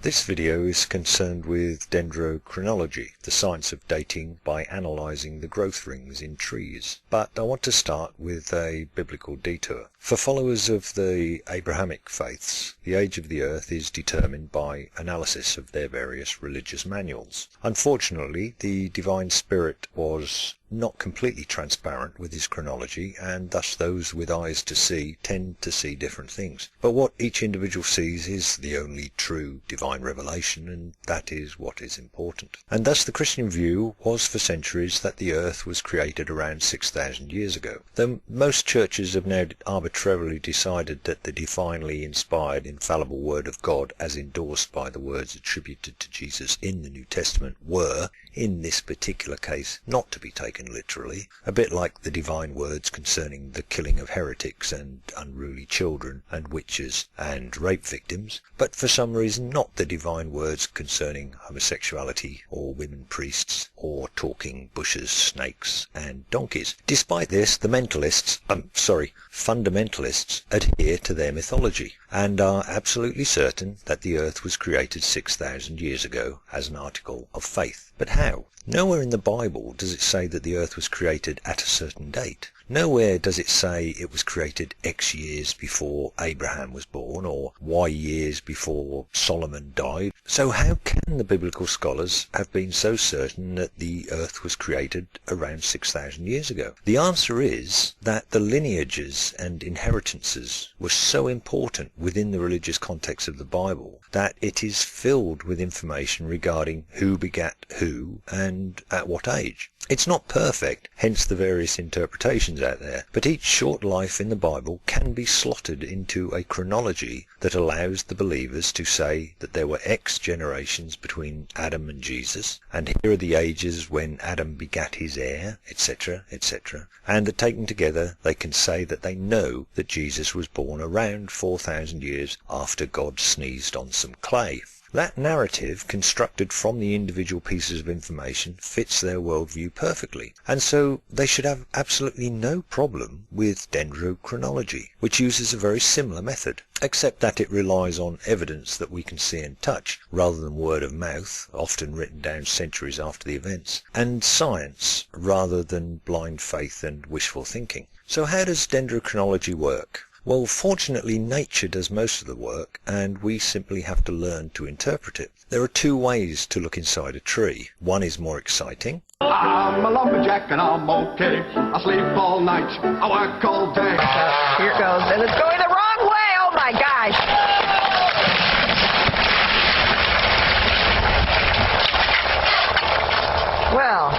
This video is concerned with dendrochronology, the science of dating by analysing the growth rings in trees. But I want to start with a biblical detour. For followers of the Abrahamic faiths, the age of the earth is determined by analysis of their various religious manuals. Unfortunately, the divine spirit was not completely transparent with his chronology, and thus those with eyes to see tend to see different things. But what each individual sees is the only true divine revelation, and that is what is important. And thus the Christian view was for centuries that the earth was created around 6,000 years ago. Though most churches have now arbitrarily decided that the divinely inspired, infallible Word of God, as endorsed by the words attributed to Jesus in the New Testament, were, in this particular case, not to be taken literally, a bit like the divine words concerning the killing of heretics and unruly children and witches and rape victims, but for some reason not the divine words concerning homosexuality or women priests or talking bushes, snakes and donkeys. Despite this, the fundamentalists adhere to their mythology and are absolutely certain that the earth was created 6,000 years ago as an article of faith. But how? Nowhere in the Bible does it say that the earth was created at a certain date. Nowhere does it say it was created X years before Abraham was born or Y years before Solomon died. So how can the biblical scholars have been so certain that the earth was created around 6,000 years ago? The answer is that the lineages and inheritances were so important within the religious context of the Bible that it is filled with information regarding who begat who and at what age. It's not perfect, hence the various interpretations out there, but each short life in the Bible can be slotted into a chronology that allows the believers to say that there were X generations between Adam and Jesus, and here are the ages when Adam begat his heir, etc., etc., and that taken together they can say that they know that Jesus was born around 4,000 years after God sneezed on some clay. That narrative, constructed from the individual pieces of information, fits their worldview perfectly, and so they should have absolutely no problem with dendrochronology, which uses a very similar method, except that it relies on evidence that we can see and touch, rather than word of mouth, often written down centuries after the events, and science, rather than blind faith and wishful thinking. So how does dendrochronology work? Well, fortunately, nature does most of the work, and we simply have to learn to interpret it. There are two ways to look inside a tree. One is more exciting. I'm a lumberjack and I'm okay. I sleep all night, I work all day. Here it goes, and it's going the wrong way! Oh my gosh! Well.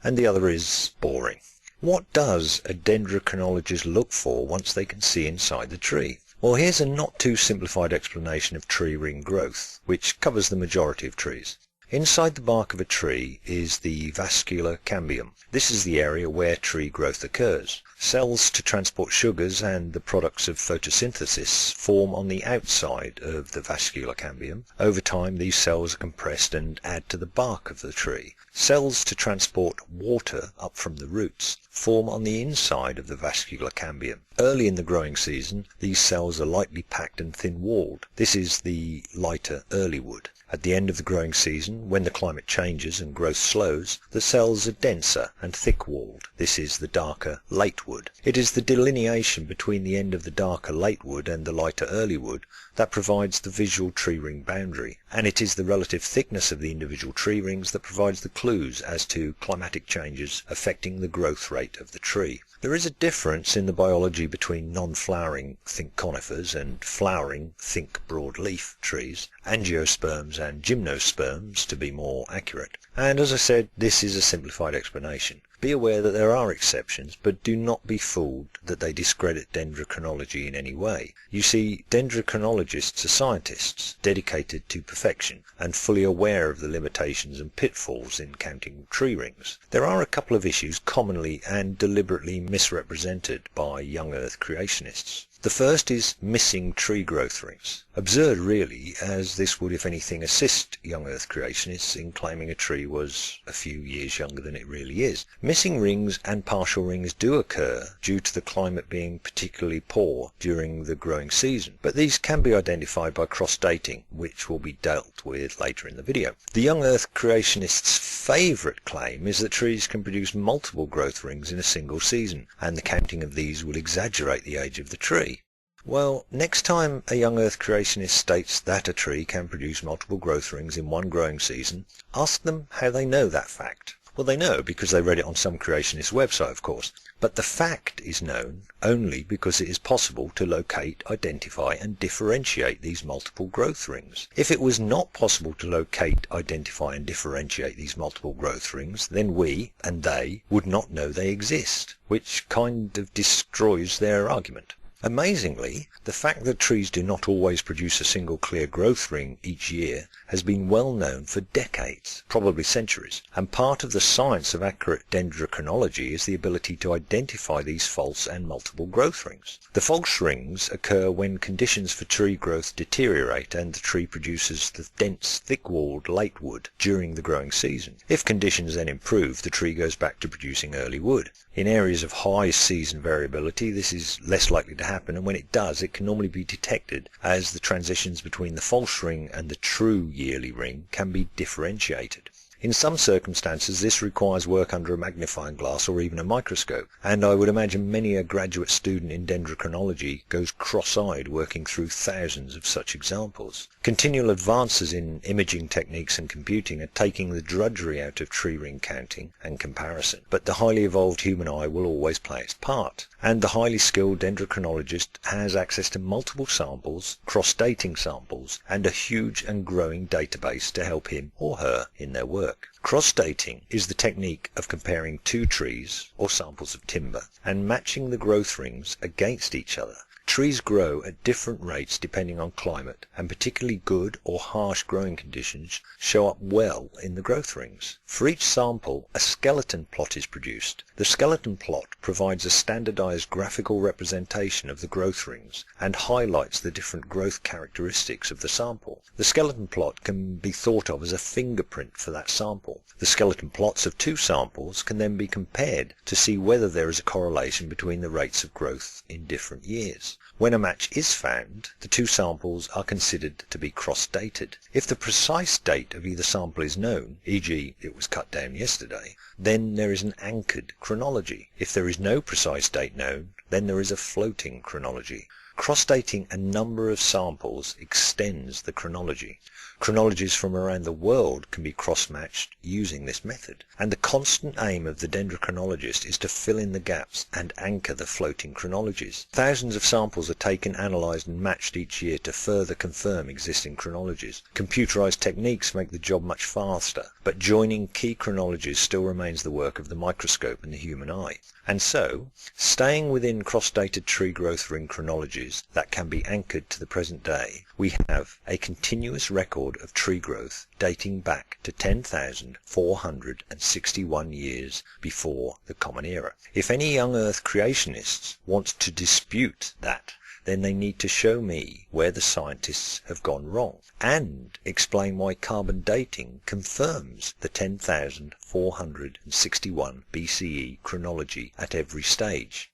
And the other is boring. What does a dendrochronologist look for once they can see inside the tree? Well, here's a not too simplified explanation of tree ring growth, which covers the majority of trees. Inside the bark of a tree is the vascular cambium. This is the area where tree growth occurs. Cells to transport sugars and the products of photosynthesis form on the outside of the vascular cambium. Over time, these cells are compressed and add to the bark of the tree. Cells to transport water up from the roots form on the inside of the vascular cambium. Early in the growing season, these cells are lightly packed and thin-walled. This is the lighter early wood. At the end of the growing season, when the climate changes and growth slows, the cells are denser and thick-walled. This is the darker late wood. It is the delineation between the end of the darker late wood and the lighter early wood that provides the visual tree ring boundary, and it is the relative thickness of the individual tree rings that provides the clues as to climatic changes affecting the growth rate of the tree. There is a difference in the biology between non-flowering, think conifers, and flowering, think broadleaf trees, angiosperms and gymnosperms to be more accurate. And as I said, this is a simplified explanation. Be aware that there are exceptions, but do not be fooled that they discredit dendrochronology in any way. You see, dendrochronologists are scientists dedicated to perfection and fully aware of the limitations and pitfalls in counting tree rings. There are a couple of issues commonly and deliberately misrepresented by young earth creationists. The first is missing tree growth rings. Absurd really, as this would if anything assist young Earth creationists in claiming a tree was a few years younger than it really is. Missing rings and partial rings do occur due to the climate being particularly poor during the growing season, but these can be identified by cross-dating, which will be dealt with later in the video. The young Earth creationists' favourite claim is that trees can produce multiple growth rings in a single season, and the counting of these will exaggerate the age of the tree. Well, next time a young Earth creationist states that a tree can produce multiple growth rings in one growing season, ask them how they know that fact. Well, they know because they read it on some creationist website, of course, but the fact is known only because it is possible to locate, identify and differentiate these multiple growth rings. If it was not possible to locate, identify and differentiate these multiple growth rings, then we and they would not know they exist, which kind of destroys their argument. Amazingly, the fact that trees do not always produce a single clear growth ring each year has been well known for decades, probably centuries, and part of the science of accurate dendrochronology is the ability to identify these false and multiple growth rings. The false rings occur when conditions for tree growth deteriorate and the tree produces the dense, thick-walled late wood during the growing season. If conditions then improve, the tree goes back to producing early wood. In areas of high season variability, this is less likely to happen, and when it does, it can normally be detected as the transitions between the false ring and the true yearly ring can be differentiated. In some circumstances, this requires work under a magnifying glass or even a microscope, and I would imagine many a graduate student in dendrochronology goes cross-eyed working through thousands of such examples. Continual advances in imaging techniques and computing are taking the drudgery out of tree ring counting and comparison, but the highly evolved human eye will always play its part, and the highly skilled dendrochronologist has access to multiple samples, cross-dating samples, and a huge and growing database to help him or her in their work. Cross-dating is the technique of comparing two trees or samples of timber and matching the growth rings against each other. Trees grow at different rates depending on climate, and particularly good or harsh growing conditions show up well in the growth rings. For each sample, a skeleton plot is produced. The skeleton plot provides a standardized graphical representation of the growth rings and highlights the different growth characteristics of the sample. The skeleton plot can be thought of as a fingerprint for that sample. The skeleton plots of two samples can then be compared to see whether there is a correlation between the rates of growth in different years. When a match is found, the two samples are considered to be cross-dated. If the precise date of either sample is known, e.g. it was cut down yesterday, then there is an anchored chronology. If there is no precise date known, then there is a floating chronology. Cross-dating a number of samples extends the chronology. Chronologies from around the world can be cross-matched using this method, and the constant aim of the dendrochronologist is to fill in the gaps and anchor the floating chronologies. Thousands of samples are taken, analysed and matched each year to further confirm existing chronologies. Computerised techniques make the job much faster, but joining key chronologies still remains the work of the microscope and the human eye. And so, staying within cross-dated tree growth ring chronologies that can be anchored to the present day, we have a continuous record of tree growth dating back to 10,461 years before the Common Era. If any young Earth creationists want to dispute that, then they need to show me where the scientists have gone wrong and explain why carbon dating confirms the 10,461 BCE chronology at every stage.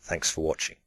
Thanks for watching.